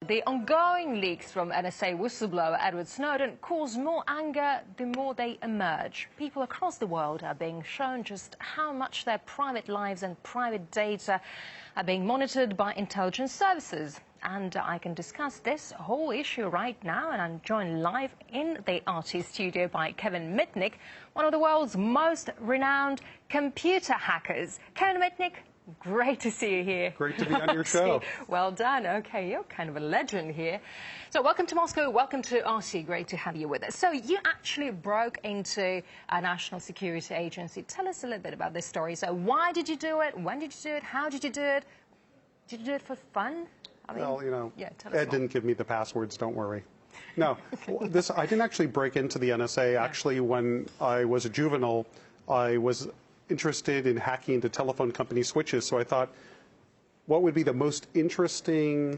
The ongoing leaks from NSA whistleblower Edward Snowden cause more anger the more they emerge. People across the world are being shown just how much their private lives and private data are being monitored by intelligence services. And I can discuss this whole issue right now, and I'm joined live in the RT studio by Kevin Mitnick, one of the world's most renowned computer hackers. Kevin Mitnick, great to see you here. Great to be on your show. Well done. Okay, you're kind of a legend here. So welcome to Moscow, welcome to RT. Great to have you with us. So you actually broke into a national security agency. Tell us a little bit about this story. So why did you do it? When did you do it? How did you do it? Did you do it for fun? I mean, well, you know, yeah, Ed didn't give me the passwords, don't worry. No, I didn't actually break into the NSA. Actually, when I was a juvenile, I was interested in hacking into telephone company switches. So I thought, what would be the most interesting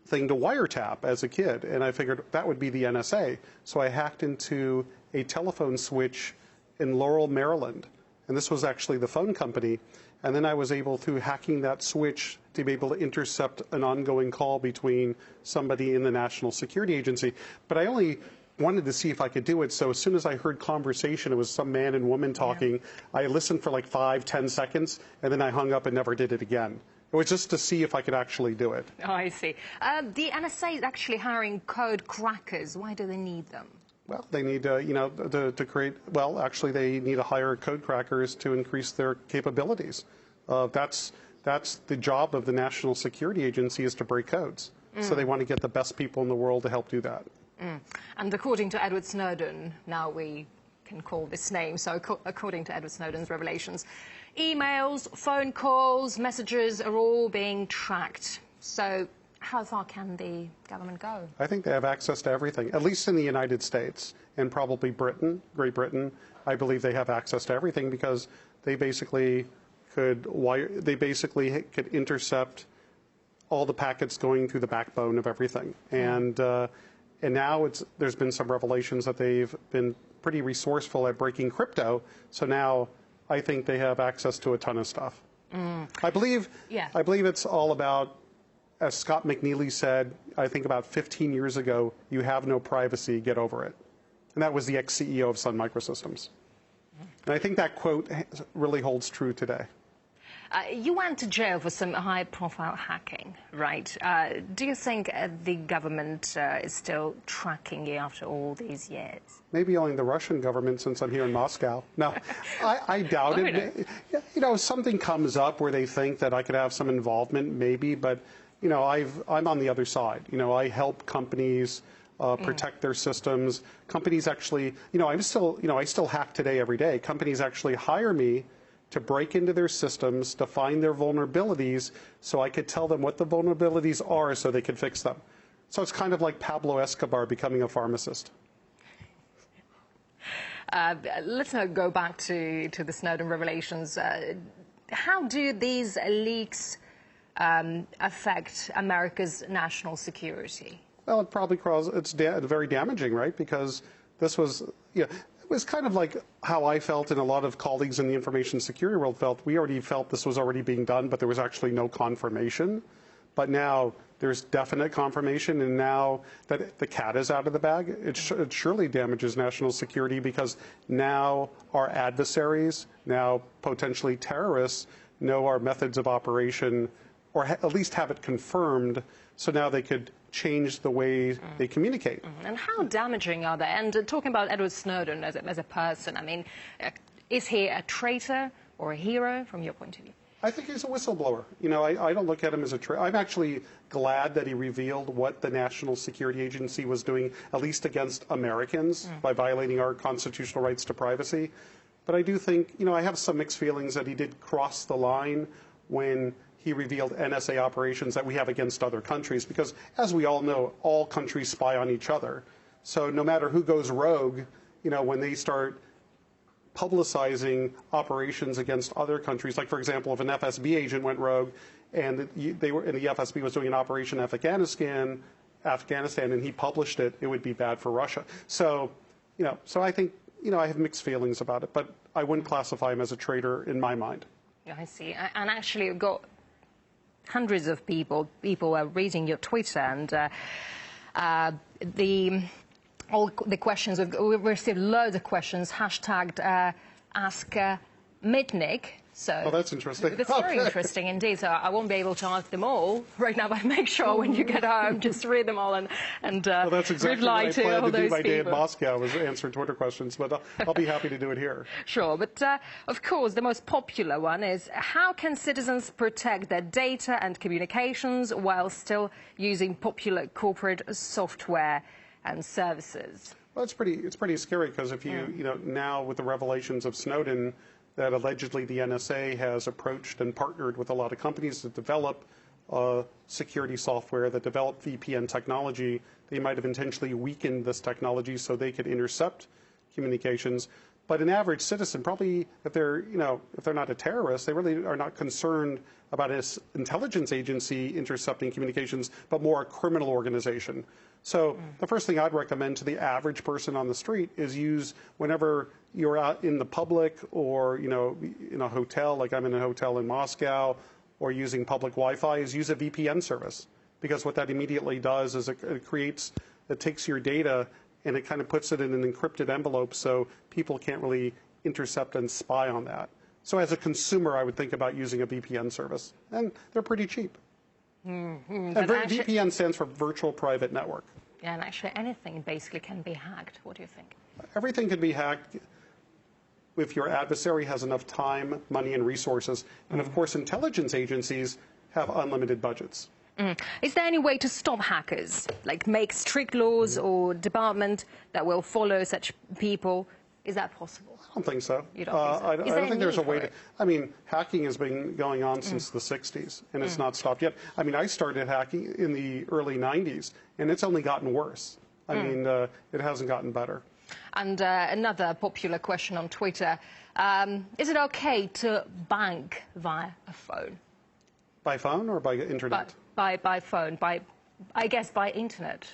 thing to wiretap as a kid? And I figured that would be the NSA. So I hacked into a telephone switch in Laurel, Maryland. And this was actually the phone company. And then I was able, through hacking that switch, to be able to intercept an ongoing call between somebody in the National Security Agency. But I only wanted to see if I could do it. So as soon as I heard conversation, it was some man and woman talking, yeah. I listened for like 5-10 seconds, and then I hung up and never did it again. It was just to see if I could actually do it. Oh, I see. The NSA is actually hiring code crackers. Why do they need them? Well, they need to create, well, actually they need to hire code crackers to increase their capabilities. That's the job of the National Security Agency, is to break codes. So they want to get the best people in the world to help do that. And according to Edward Snowden, now we can call this name, so according to Edward Snowden's revelations, emails, phone calls, messages are all being tracked. So how far can the government go? I think they have access to everything, at least in the United States and probably Great Britain. I believe they have access to everything because they basically could intercept all the packets going through the backbone of everything. And now there's been some revelations that they've been pretty resourceful at breaking crypto. So now I think they have access to a ton of stuff. I believe it's all about, as Scott McNeely said, I think about 15 years ago, you have no privacy, get over it. And that was the ex-CEO of Sun Microsystems. And I think that quote really holds true today. You went to jail for some high-profile hacking, right? Do you think the government is still tracking you after all these years? Maybe only the Russian government, since I'm here in Moscow. No, I doubt it. You know, something comes up where they think that I could have some involvement, maybe, but you know, I'm on the other side. You know, I help companies protect their systems. Companies actually, you know, I still hack today every day. Companies actually hire me to break into their systems, to find their vulnerabilities, so I could tell them what the vulnerabilities are so they could fix them. So it's kind of like Pablo Escobar becoming a pharmacist. Let's now go back to the Snowden revelations. How do these leaks affect America's national security? Well, it's very damaging, right? Because this was, it was kind of like how I felt, and a lot of colleagues in the information security world felt. We already felt this was already being done, but there was actually no confirmation. But now there's definite confirmation, and now that the cat is out of the bag, it surely damages national security, because now our adversaries, now potentially terrorists, know our methods of operation, or at least have it confirmed, so now they could change the way they communicate. And how damaging are they? And talking about Edward Snowden as a person, I mean, is he a traitor or a hero from your point of view? I think he's a whistleblower. You know, I don't look at him as a traitor. I'm actually glad that he revealed what the National Security Agency was doing, at least against Americans, by violating our constitutional rights to privacy. But I do think, you know, I have some mixed feelings that he did cross the line when he revealed NSA operations that we have against other countries, because as we all know, all countries spy on each other. So no matter who goes rogue, you know, when they start publicizing operations against other countries, like for example, if an FSB agent went rogue and the FSB was doing an operation in Afghanistan, and he published it, it would be bad for Russia. So, you know, so I think, you know, I have mixed feelings about it, but I wouldn't classify him as a traitor in my mind. Yeah, I see. And actually, you've got hundreds of people were reading your Twitter, and all the questions, we've received loads of questions, hashtagged Ask Mitnick. So oh, that's interesting. That's very interesting indeed. So I won't be able to ask them all right now, but make sure when you get home, just read them all and well, that's exactly reply what I to plan all to do those my day in people. Moscow, is answer Twitter questions, but I'll be happy to do it here. Sure, but of course the most popular one is, how can citizens protect their data and communications while still using popular corporate software and services? Well, it's pretty scary, because if you now with the revelations of Snowden, that allegedly the NSA has approached and partnered with a lot of companies that develop security software, that develop VPN technology. They might have intentionally weakened this technology so they could intercept communications. But an average citizen, probably, if they're not a terrorist, they really are not concerned about an intelligence agency intercepting communications, but more a criminal organization. So the first thing I'd recommend to the average person on the street is use, whenever you're out in the public or in a hotel, like I'm in a hotel in Moscow, or using public Wi-Fi, is use a VPN service. Because what that immediately does is it takes your data and it kind of puts it in an encrypted envelope, so people can't really intercept and spy on that. So as a consumer, I would think about using a VPN service, and they're pretty cheap. And VPN stands for Virtual Private Network. Yeah, and actually anything basically can be hacked. What do you think? Everything can be hacked if your adversary has enough time, money, and resources. And of course, intelligence agencies have unlimited budgets. Is there any way to stop hackers, like make strict laws or department that will follow such people? Is that possible? I don't think so. You don't think so? I don't think there's a way to. I mean, hacking has been going on since the 60s, and it's not stopped yet. I mean, I started hacking in the early 90s, and it's only gotten worse. I mean, it hasn't gotten better. And another popular question on Twitter, is it okay to bank via a phone? By phone or by internet? By phone, I guess by internet.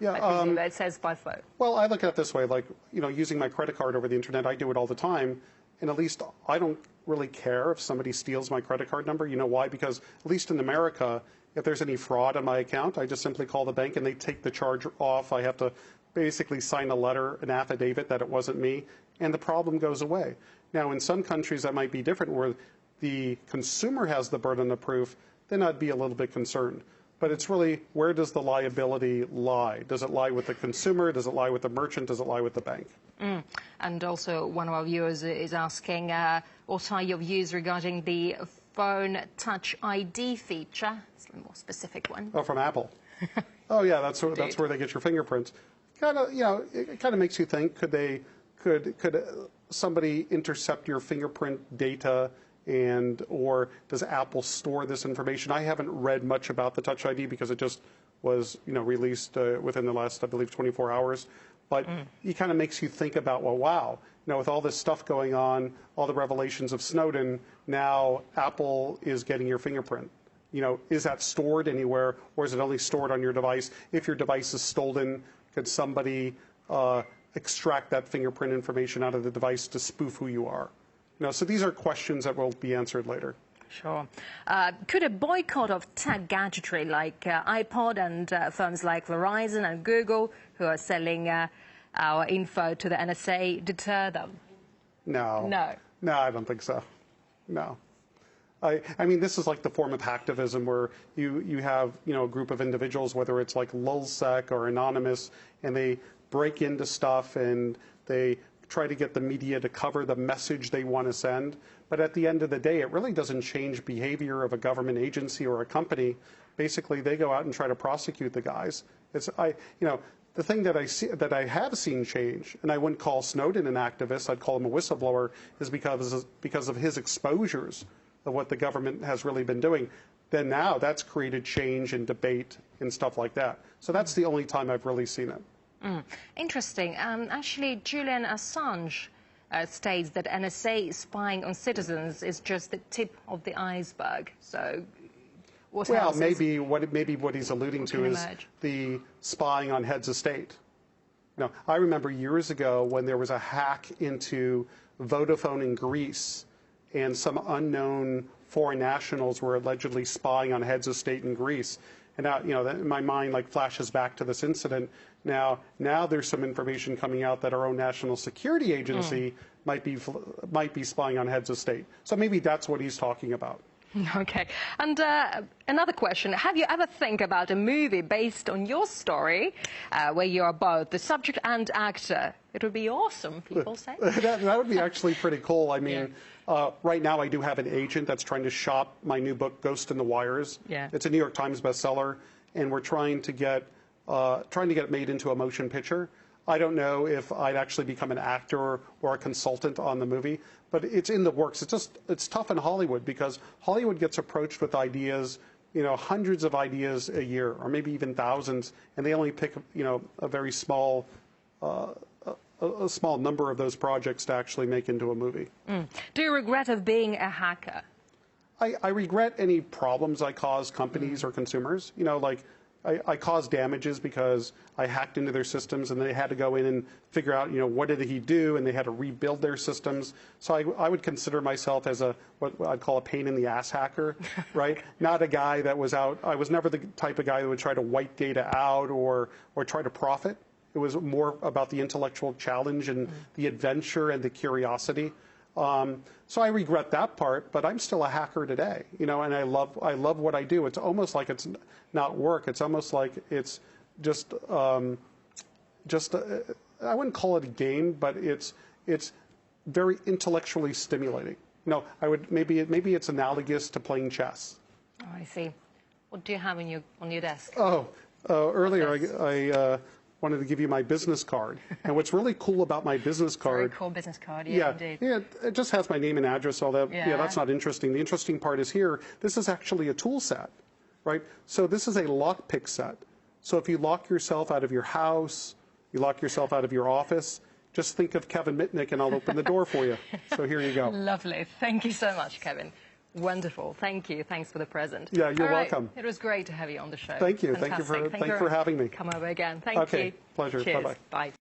Yeah, it says by phone. Well, I look at it this way, like, using my credit card over the internet, I do it all the time, and at least I don't really care if somebody steals my credit card number. You know why? Because at least in America, if there's any fraud on my account, I just simply call the bank and they take the charge off. I have to basically sign a letter, an affidavit that it wasn't me, and the problem goes away. Now, in some countries that might be different, where the consumer has the burden of proof, then I'd be a little bit concerned. But it's really, where does the liability lie? Does it lie with the consumer? Does it lie with the merchant? Does it lie with the bank? And also, one of our viewers is asking, what are your views regarding the phone Touch ID feature? It's a more specific one. Oh, from Apple. Oh, yeah, that's where they get your fingerprints. Kind of, it kind of makes you think: could somebody intercept your fingerprint data? Or does Apple store this information? I haven't read much about the Touch ID because it just was, released within the last, I believe, 24 hours. But it kind of makes you think about, well, wow, with all this stuff going on, all the revelations of Snowden, now Apple is getting your fingerprint. Is that stored anywhere, or is it only stored on your device? If your device is stolen, could somebody extract that fingerprint information out of the device to spoof who you are? So these are questions that will be answered later. Sure. Could a boycott of tech gadgetry like iPod and firms like Verizon and Google, who are selling our info to the NSA, deter them? No. No, I don't think so. No. I mean, this is like the form of hacktivism where you have, a group of individuals, whether it's like Lulzsec or Anonymous, and they break into stuff and they try to get the media to cover the message they want to send. But at the end of the day, it really doesn't change behavior of a government agency or a company. Basically, they go out and try to prosecute the guys. The thing that I have seen change, and I wouldn't call Snowden an activist, I'd call him a whistleblower, is because of his exposures of what the government has really been doing. Then now that's created change and debate and stuff like that. So that's the only time I've really seen it. Interesting. Actually, Julian Assange states that NSA spying on citizens is just the tip of the iceberg. So, maybe what he's alluding to is the spying on heads of state. I remember years ago when there was a hack into Vodafone in Greece, and some unknown foreign nationals were allegedly spying on heads of state in Greece. And now, my mind like flashes back to this incident. Now there's some information coming out that our own national security agency might be spying on heads of state. So maybe that's what he's talking about. Okay. And another question. Have you ever think about a movie based on your story where you are both the subject and actor? It would be awesome, people say. that would be actually pretty cool. I mean, right now I do have an agent that's trying to shop my new book, Ghost in the Wires. Yeah. It's a New York Times bestseller, and we're trying to get it made into a motion picture. I don't know if I'd actually become an actor or a consultant on the movie, but it's in the works. It's tough in Hollywood because Hollywood gets approached with ideas, hundreds of ideas a year, or maybe even thousands, and they only pick, a very small, a small number of those projects to actually make into a movie. Do you regret of being a hacker? I regret any problems I cause companies or consumers. I caused damages because I hacked into their systems and they had to go in and figure out, what did he do, and they had to rebuild their systems. So I would consider myself as what I'd call a pain in the ass hacker, right? Not a guy that was out. I was never the type of guy that would try to wipe data out or try to profit. It was more about the intellectual challenge and the adventure and the curiosity. So I regret that part, but I'm still a hacker today, and I love what I do. It's almost like it's not work. It's almost like it's just I wouldn't call it a game, but it's very intellectually stimulating. Maybe it's analogous to playing chess. Oh, I see. What do you have on your desk? Earlier I wanted to give you my business card. And what's really cool about my business card... Very cool business card, indeed. Yeah, it just has my name and address, all that. Yeah, that's not interesting. The interesting part is here, this is actually a tool set, right? So this is a lockpick set. So if you lock yourself out of your house, you lock yourself out of your office, just think of Kevin Mitnick and I'll open the door for you. So here you go. Lovely. Thank you so much, Kevin. Wonderful. Thank you. Thanks for the present. Yeah, you're welcome. It was great to have you on the show. Thank you. Fantastic. Thank you for having me. Come over again. Thank you. Pleasure. Cheers. Bye-bye. Bye.